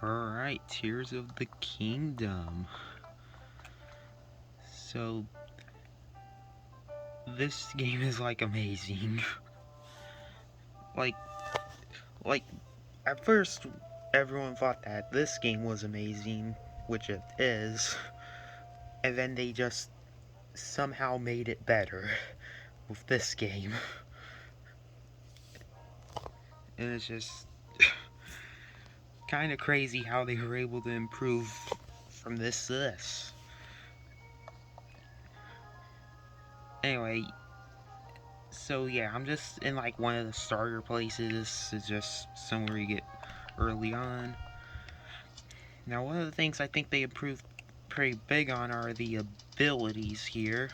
Alright, Tears of the Kingdom. So, this game is like amazing. like, like, at first, everyone thought that this game was amazing, which it is, and then they just somehow made it better with this game. And it's just kind of crazy how they were able to improve from this to this. Anyway, so yeah, I'm just in like one of the starter places. It's just somewhere you get early on. Now, one of the things I think they improved pretty big on are the abilities here.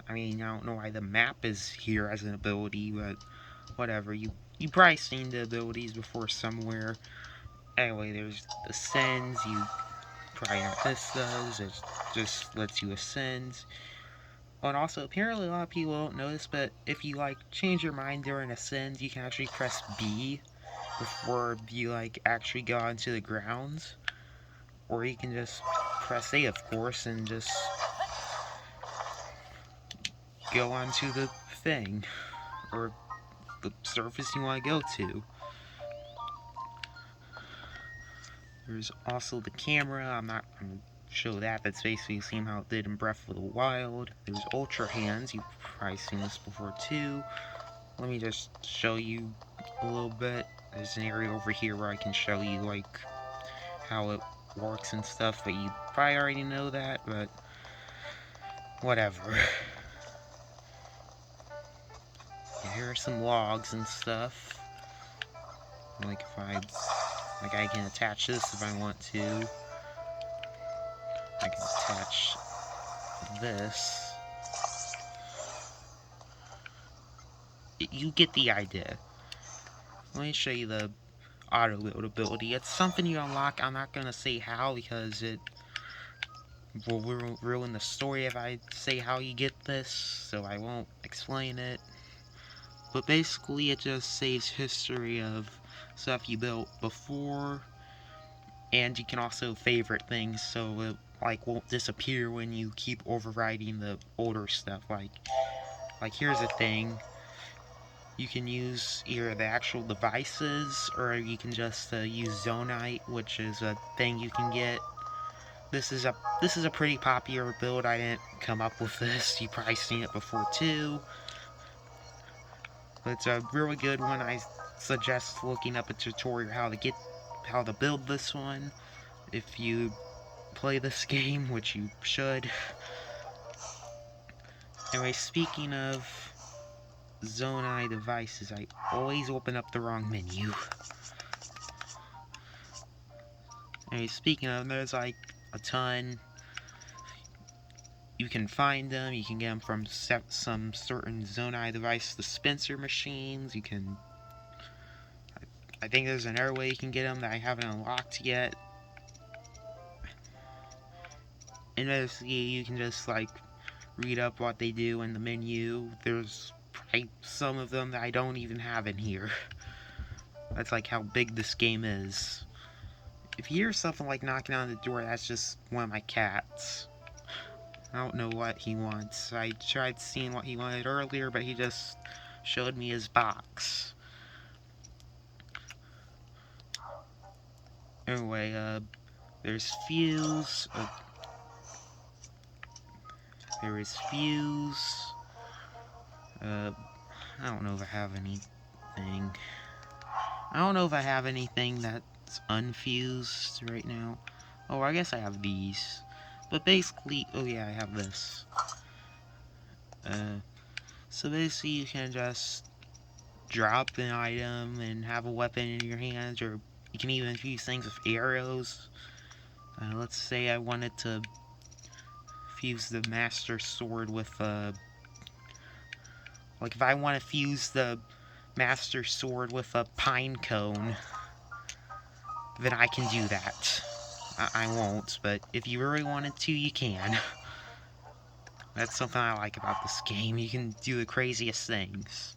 I mean, I don't know why the map is here as an ability, but whatever. You probably seen the abilities before somewhere. Anyway, there's ascends. You probably know what this does. It just lets you ascend. Oh, and also, apparently a lot of people don't know this, but if you like change your mind during ascend, you can actually press B before you like actually go onto the grounds. Or you can just press A, of course, and just go onto the thing, or the surface you want to go to. There's also the camera. I'm not going to show that. That's basically the same how it did in Breath of the Wild. There's Ultra Hands. You've probably seen this before too. Let me just show you a little bit. There's an area over here where I can show you like how it works and stuff, but you probably already know that, but whatever. Here are some logs and stuff. Like if I can attach this if I want to. I can attach this. You get the idea. Let me show you the auto load ability. It's something you unlock. I'm not gonna say how because it will ruin the story if I say how you get this, so I won't explain it. But basically, it just saves history of stuff you built before, and you can also favorite things, so it like won't disappear when you keep overriding the older stuff. Like here's a thing. You can use either the actual devices, or you can just use Zonite, which is a thing you can get. This is a pretty popular build. I didn't come up with this. You probably seen it before too. But it's a really good one. I suggest looking up a tutorial how to build this one if you play this game, which you should. Anyway, speaking of Zonai devices, I always open up the wrong menu. Anyway, speaking of, there's like a ton. You can find them. You can get them from some certain Zonai device dispenser machines. You can. I think there's another way you can get them that I haven't unlocked yet. And basically, you can just like read up what they do in the menu. There's probably some of them that I don't even have in here. That's like how big this game is. If you hear something like knocking on the door, that's just one of my cats. I don't know what he wants. I tried seeing what he wanted earlier, but he just showed me his box. Anyway, there's Fuse. There is Fuse. I don't know if I have anything. I don't know if I have anything that's unfused right now. Oh, I guess I have these. But basically, oh yeah, I have this. So basically you can just drop an item and have a weapon in your hands, or you can even fuse things with arrows. Let's say I wanted to fuse the Master Sword with, like if I want to fuse the Master Sword with a pine cone, then I can do that. I won't, but if you really wanted to, you can. That's something I like about this game. You can do the craziest things.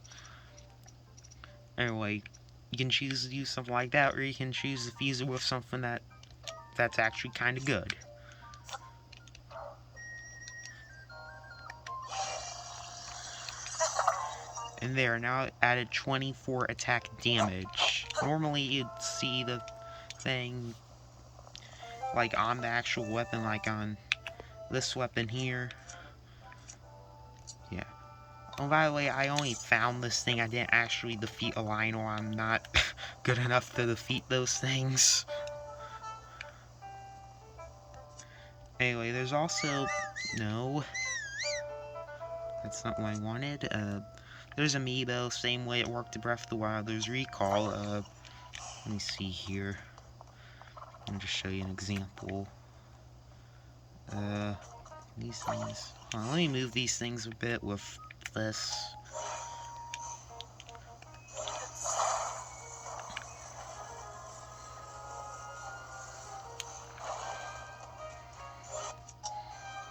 Anyway, you can choose to do something like that, or you can choose to fuse it with something that that's actually kind of good. And there, now it added 24 attack damage. Normally you'd see the thing like on the actual weapon, like on this weapon here. Yeah. Oh, by the way, I only found this thing. I didn't actually defeat a Lionel. I'm not good enough to defeat those things. Anyway, there's also... No. That's not what I wanted. There's Amiibo, same way it worked to Breath of the Wild. There's Recall. Let me see here. Let me just show you an example. These things... Hold on, let me move these things a bit with this.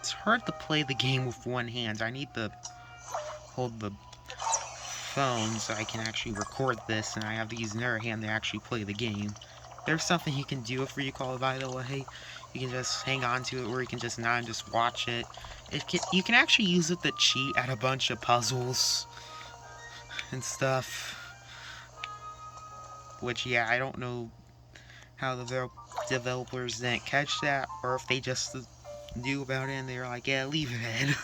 It's hard to play the game with one hand. I need to hold the phone so I can actually record this, and I have to use another hand to actually play the game. There's something you can do with Recall, by the way. You can just hang on to it, or you can just not and just watch it. You can actually use it to cheat at a bunch of puzzles and stuff. Which, yeah, I don't know how the developers didn't catch that, or if they just knew about it and they were like, yeah, leave it in.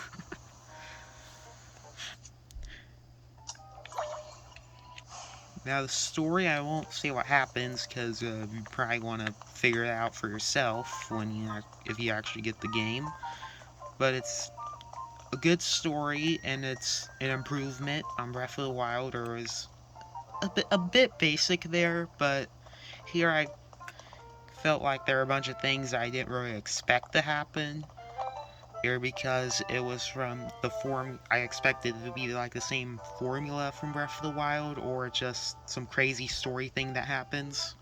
Now the story, I won't say what happens, because you probably want to figure it out for yourself when if you actually get the game. But it's a good story, and it's an improvement on Breath of the Wild. Or is a bit basic there, but here I felt like there were a bunch of things I didn't really expect to happen. Here because it was from the form I expected it to be like the same formula from Breath of the Wild, or just some crazy story thing that happens.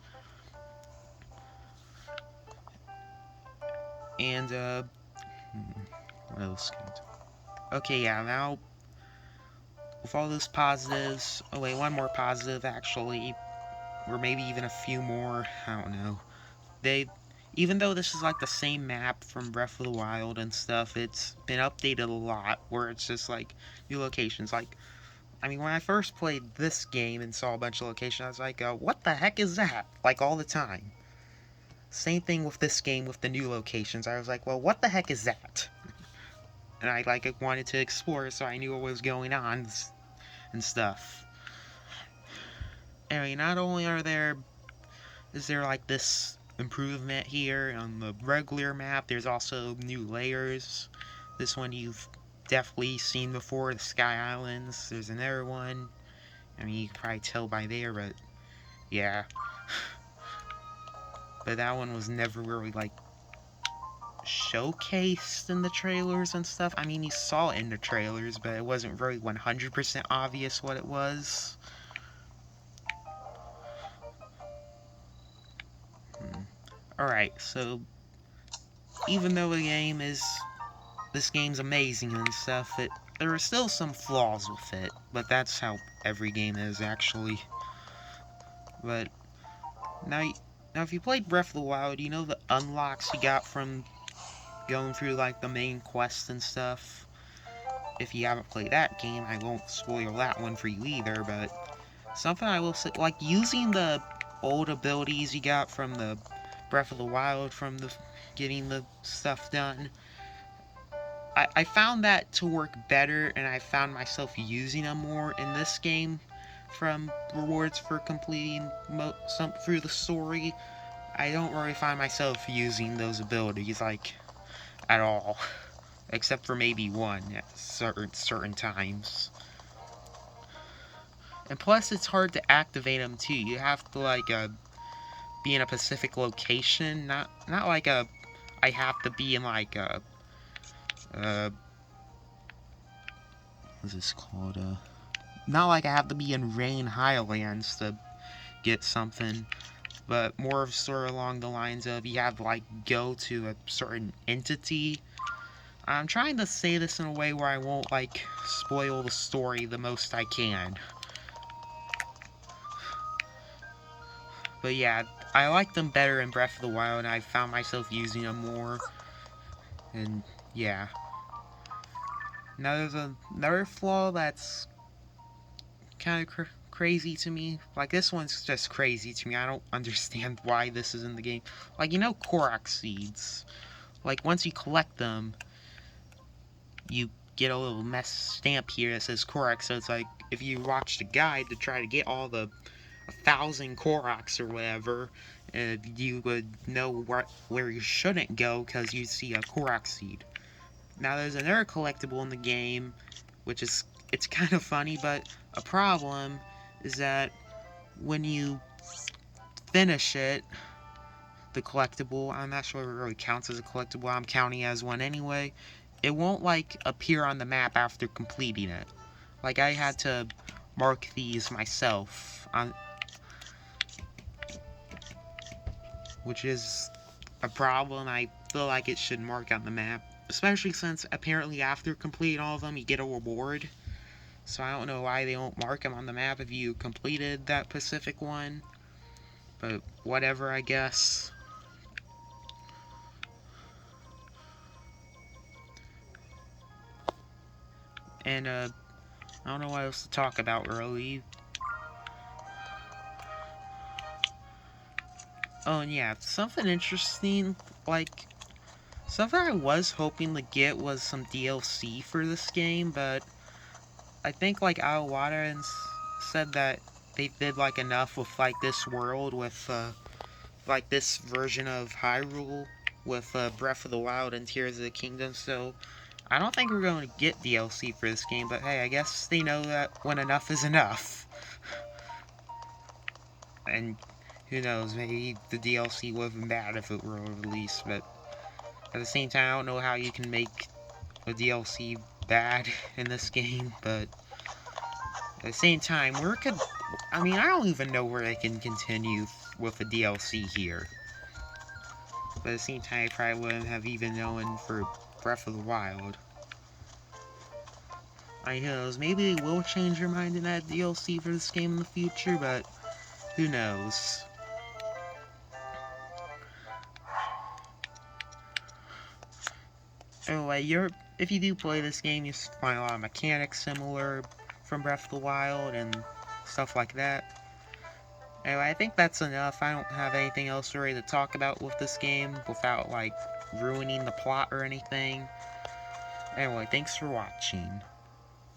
And what else can I do? Okay, yeah, now with all those positives, oh wait, one more positive actually, or maybe even a few more, I don't know. Even though this is like the same map from Breath of the Wild and stuff, it's been updated a lot, where it's just like new locations. Like, I mean, when I first played this game and saw a bunch of locations, I was like, what the heck is that? Like, all the time. Same thing with this game with the new locations. I was like, well, what the heck is that? And I wanted to explore, so I knew what was going on and stuff. Anyway, not only is there like this improvement here on the regular map, there's also new layers. This one you've definitely seen before, the Sky Islands. There's another one. I mean, you can probably tell by there, but yeah. But that one was never really like showcased in the trailers and stuff. I mean, you saw it in the trailers, but it wasn't really 100% obvious what it was. Alright, so even though this game's amazing and stuff, there are still some flaws with it, but that's how every game is, actually. But now if you played Breath of the Wild, you know the unlocks you got from going through like the main quests and stuff. If you haven't played that game, I won't spoil that one for you either, but something I will say, like using the old abilities you got from the Breath of the Wild, from getting the stuff done, I found that to work better, and I found myself using them more in this game from rewards for completing some through the story. I don't really find myself using those abilities like at all, except for maybe one at certain times. And plus, it's hard to activate them too. You have to like be in a specific location, not like I have to be in like what's this called? Not like I have to be in Rain Highlands to get something, but more of sort of along the lines of you have to like go to a certain entity. I'm trying to say this in a way where I won't like spoil the story the most I can. But yeah, I like them better in Breath of the Wild, and I found myself using them more. And yeah. Now there's another flaw that's kind of crazy to me. Like, this one's just crazy to me. I don't understand why this is in the game. Like, Korok seeds. Like, once you collect them, you get a little stamp here that says Korok. So it's like, if you watch the guide to try to get all the 1,000 Koroks or whatever, you would know where you shouldn't go because you see a Korok seed. Now there's another collectible in the game, which is, it's kind of funny, but a problem is that when you finish it, the collectible, I'm not sure if it really counts as a collectible, I'm counting as one anyway, it won't like appear on the map after completing it. Like, I had to mark these myself, which is a problem. I feel like it should mark on the map, especially since apparently after completing all of them you get a reward. So I don't know why they won't mark them on the map if you completed that Pacific one, but whatever, I guess. And I don't know what else to talk about really. Oh, and yeah, something interesting, like, something I was hoping to get was some DLC for this game, but I think, like, Awada said that they did, like, enough with, like, this world with, like, this version of Hyrule with, Breath of the Wild and Tears of the Kingdom, so I don't think we're going to get DLC for this game, but hey, I guess they know that when enough is enough. And who knows, maybe the DLC would have been bad if it were released, but at the same time, I don't know how you can make a DLC bad in this game, but at the same time, I mean, I don't even know where they can continue with the DLC here. But at the same time, I probably wouldn't have even known for Breath of the Wild. I knows, maybe they will change their mind in that DLC for this game in the future, but who knows. Anyway, if you do play this game, you find a lot of mechanics similar from Breath of the Wild and stuff like that. Anyway, I think that's enough. I don't have anything else really to talk about with this game without, like, ruining the plot or anything. Anyway, thanks for watching.